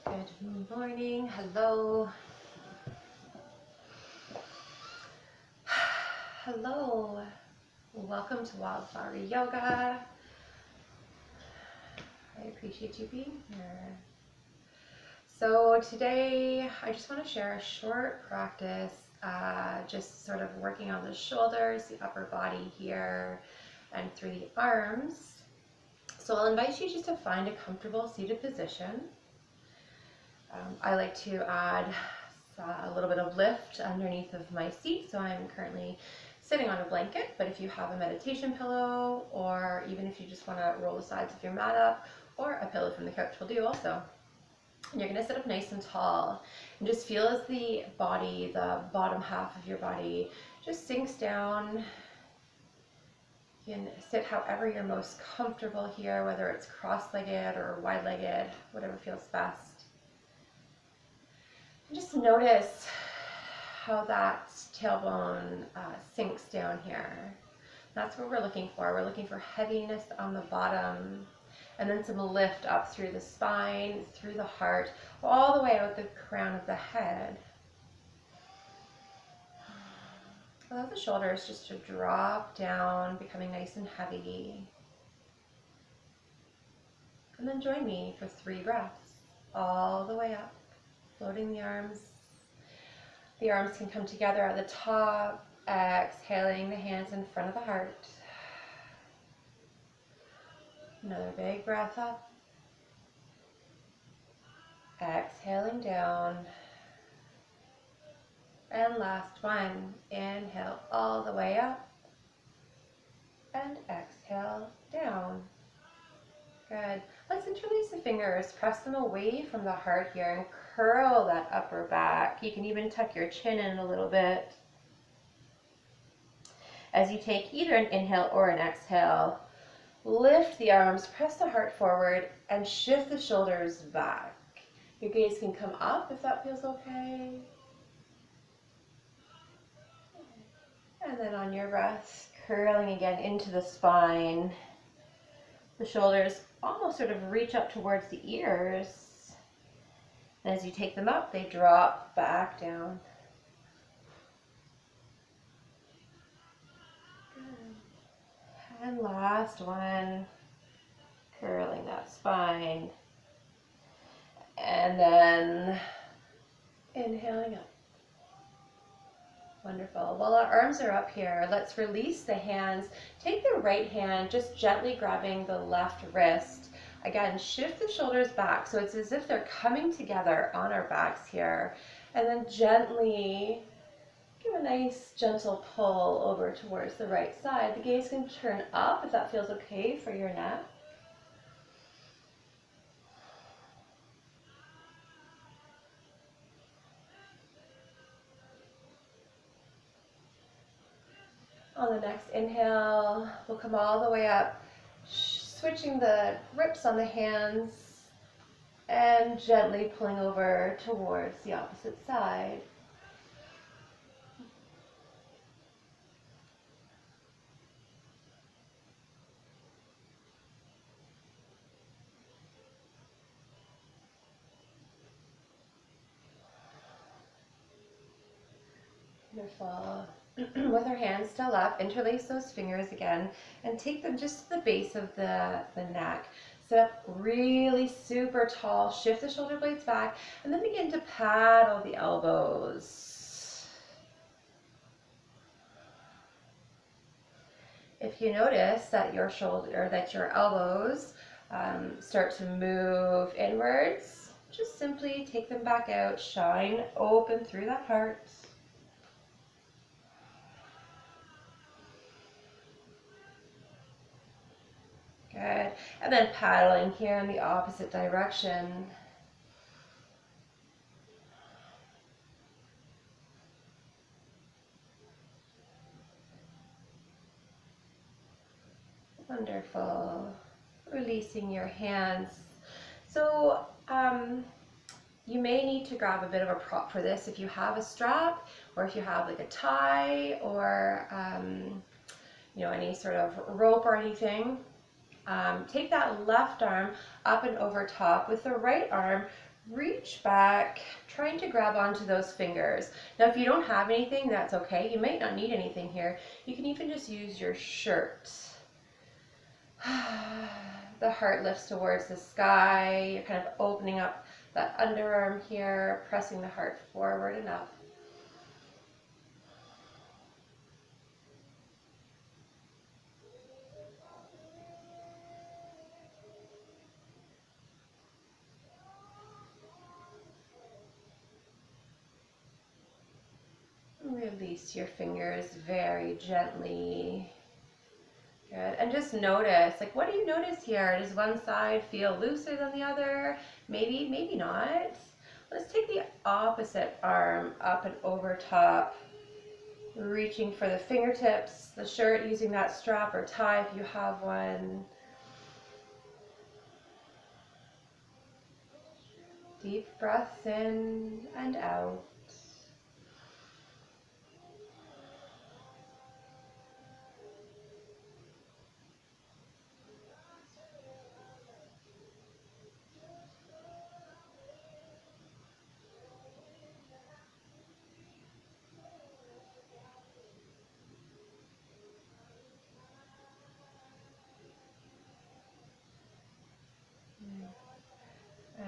Good morning. Hello. Hello. Welcome to Wildflower Yoga. I appreciate you being here. So today I just want to share a short practice, just sort of working on the shoulders, the upper body here, and through the arms. So I'll invite you just to find a comfortable seated position. I like to add a little bit of lift underneath of my seat, so I'm currently sitting on a blanket, but if you have a meditation pillow, or even if you just want to roll the sides of your mat up, or a pillow from the couch will do also. And you're going to sit up nice and tall, and just feel as the body, the bottom half of your body, just sinks down. You can sit however you're most comfortable here, whether it's cross-legged or wide-legged, whatever feels best. And just notice how that tailbone sinks down here. That's what we're looking for. We're looking for heaviness on the bottom, and then some lift up through the spine, through the heart, all the way out the crown of the head. Allow the shoulders just to drop down, becoming nice and heavy. And then join me for 3 breaths, all the way up, floating the arms. The arms can come together at the top, exhaling the hands in front of the heart. Another big breath up. Exhaling down. And last one, inhale all the way up. And exhale down. Good. Let's interlace the fingers, press them away from the heart here, and curl that upper back. You can even tuck your chin in a little bit. As you take either an inhale or an exhale, lift the arms, press the heart forward, and shift the shoulders back. Your gaze can come up if that feels okay. And then on your breath, curling again into the spine. The shoulders almost sort of reach up towards the ears. And as you take them up, they drop back down. Good. And last one, curling that spine. And then inhaling up. Wonderful. While our arms are up here, let's release the hands. Take the right hand, just gently grabbing the left wrist. Again, shift the shoulders back, so it's as if they're coming together on our backs here. And then gently give a nice gentle pull over towards the right side. The gaze can turn up if that feels okay for your neck. On the next inhale, we'll come all the way up, switching the grips on the hands and gently pulling over towards the opposite side. Wonderful. With our hands still up, interlace those fingers again and take them just to the base of the neck. Sit up really super tall, shift the shoulder blades back, and then begin to paddle the elbows. If you notice that your elbows start to move inwards, just simply take them back out, shine open through that heart. Good. And then paddling here in the opposite direction. Wonderful. Releasing your hands. So you may need to grab a bit of a prop for this if you have a strap, or if you have like a tie, or any sort of rope or anything. Take that left arm up and over top with the right arm. reach back, trying to grab onto those fingers. Now, if you don't have anything, that's okay. You might not need anything here. You can even just use your shirt. The heart lifts towards the sky. You're kind of opening up that underarm here, pressing the heart forward and up. Release your fingers very gently. Good. And just notice, like, what do you notice here? Does one side feel looser than the other? Maybe, maybe not. Let's take the opposite arm up and over top, reaching for the fingertips, the shirt, using that strap or tie if you have one. Deep breaths in and out.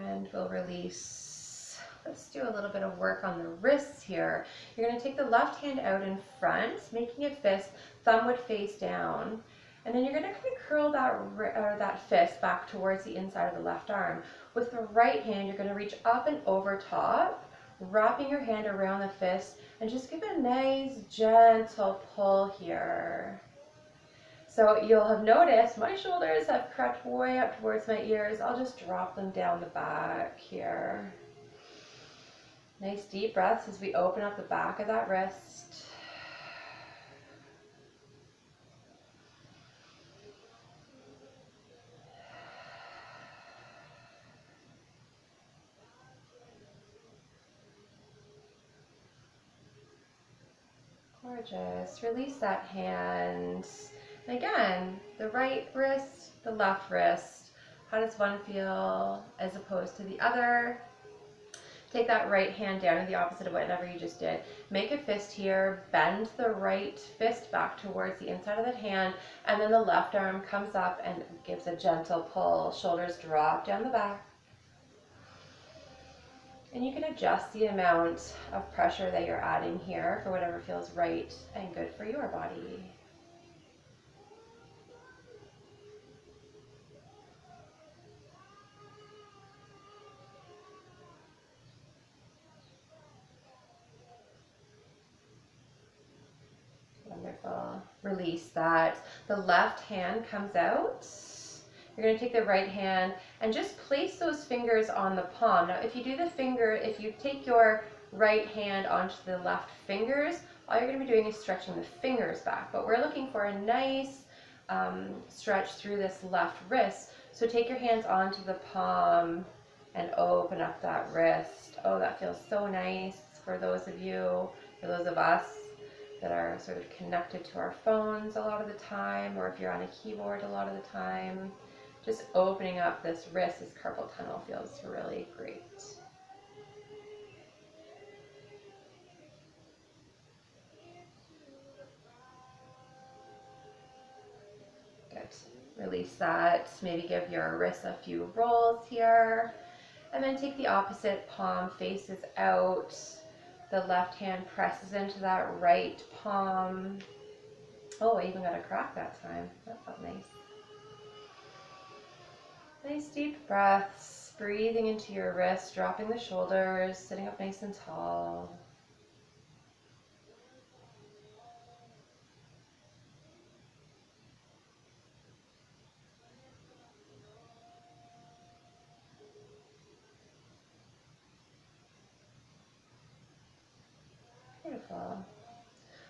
And we'll release. Let's do a little bit of work on the wrists here. You're going to take the left hand out in front, making a fist, thumb would face down. And then you're going to kind of curl that fist back towards the inside of the left arm. With the right hand, you're going to reach up and over top, wrapping your hand around the fist, and just give a nice gentle pull here. So you'll have noticed my shoulders have crept way up towards my ears. I'll just drop them down the back here. Nice deep breaths as we open up the back of that wrist. Gorgeous. Release that hand. And again, the right wrist, the left wrist. How does one feel as opposed to the other? Take that right hand down in the opposite of whatever you just did. Make a fist here, bend the right fist back towards the inside of that hand, and then the left arm comes up and gives a gentle pull. Shoulders drop down the back. And you can adjust the amount of pressure that you're adding here for whatever feels right and good for your body. Wonderful. Release that. The left hand comes out. You're going to take the right hand and just place those fingers on the palm. Now, if you take your right hand onto the left fingers, all you're going to be doing is stretching the fingers back. But we're looking for a nice stretch through this left wrist. So take your hands onto the palm and open up that wrist. Oh, that feels so nice for those of you, for those of us that are sort of connected to our phones a lot of the time, or if you're on a keyboard a lot of the time. Just opening up this wrist, this carpal tunnel feels really great. Good. Release that. Maybe give your wrists a few rolls here. And then take the opposite palm, faces out. The left hand presses into that right palm. Oh, I even got a crack that time. That felt nice. Nice deep breaths, breathing into your wrist, dropping the shoulders, sitting up nice and tall. Beautiful.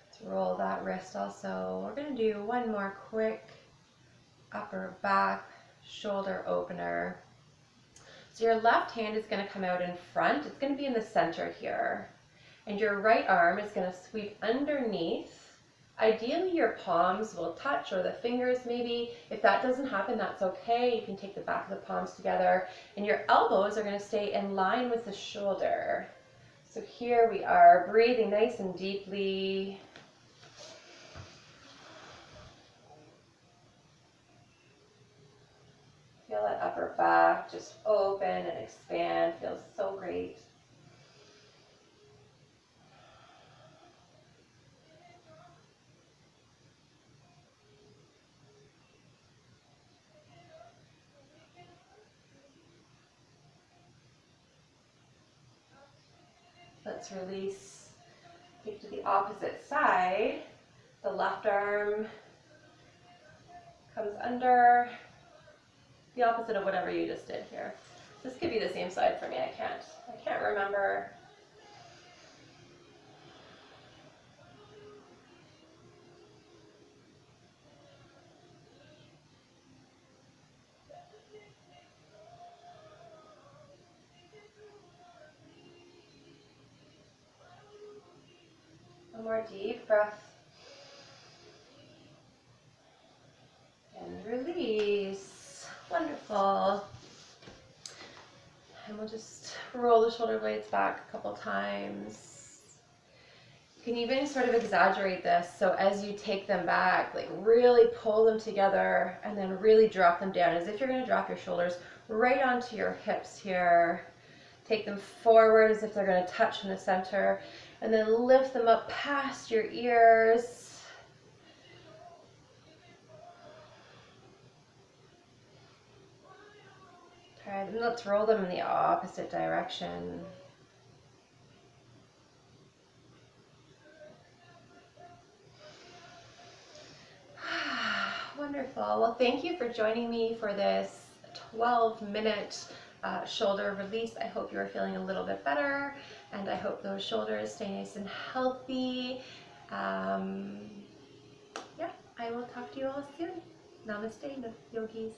Let's roll that wrist also. We're going to do one more quick upper back shoulder opener. So your left hand is going to come out in front. It's going to be in the center here. And your right arm is going to sweep underneath Ideally, your palms will touch, or the fingers maybe. If that doesn't happen, that's okay. You can take the back of the palms together, and your elbows are going to stay in line with the shoulder. So here we are, breathing nice and deeply. Feel that upper back just open and expand. Feels so great. Let's release. Take to the opposite side. The left arm comes under, the opposite of whatever you just did here. This could be the same side for me. I can't remember. One more deep breath. And release. Wonderful. And we'll just roll the shoulder blades back a couple times. You can even sort of exaggerate this. So as you take them back, like really pull them together and then really drop them down as if you're going to drop your shoulders right onto your hips here. Take them forward as if they're going to touch in the center, and then lift them up past your ears. All right, and let's roll them in the opposite direction. Wonderful. Well, thank you for joining me for this 12-minute shoulder release. I hope you are feeling a little bit better, and I hope those shoulders stay nice and healthy. Yeah, I will talk to you all soon. Namaste, yogis.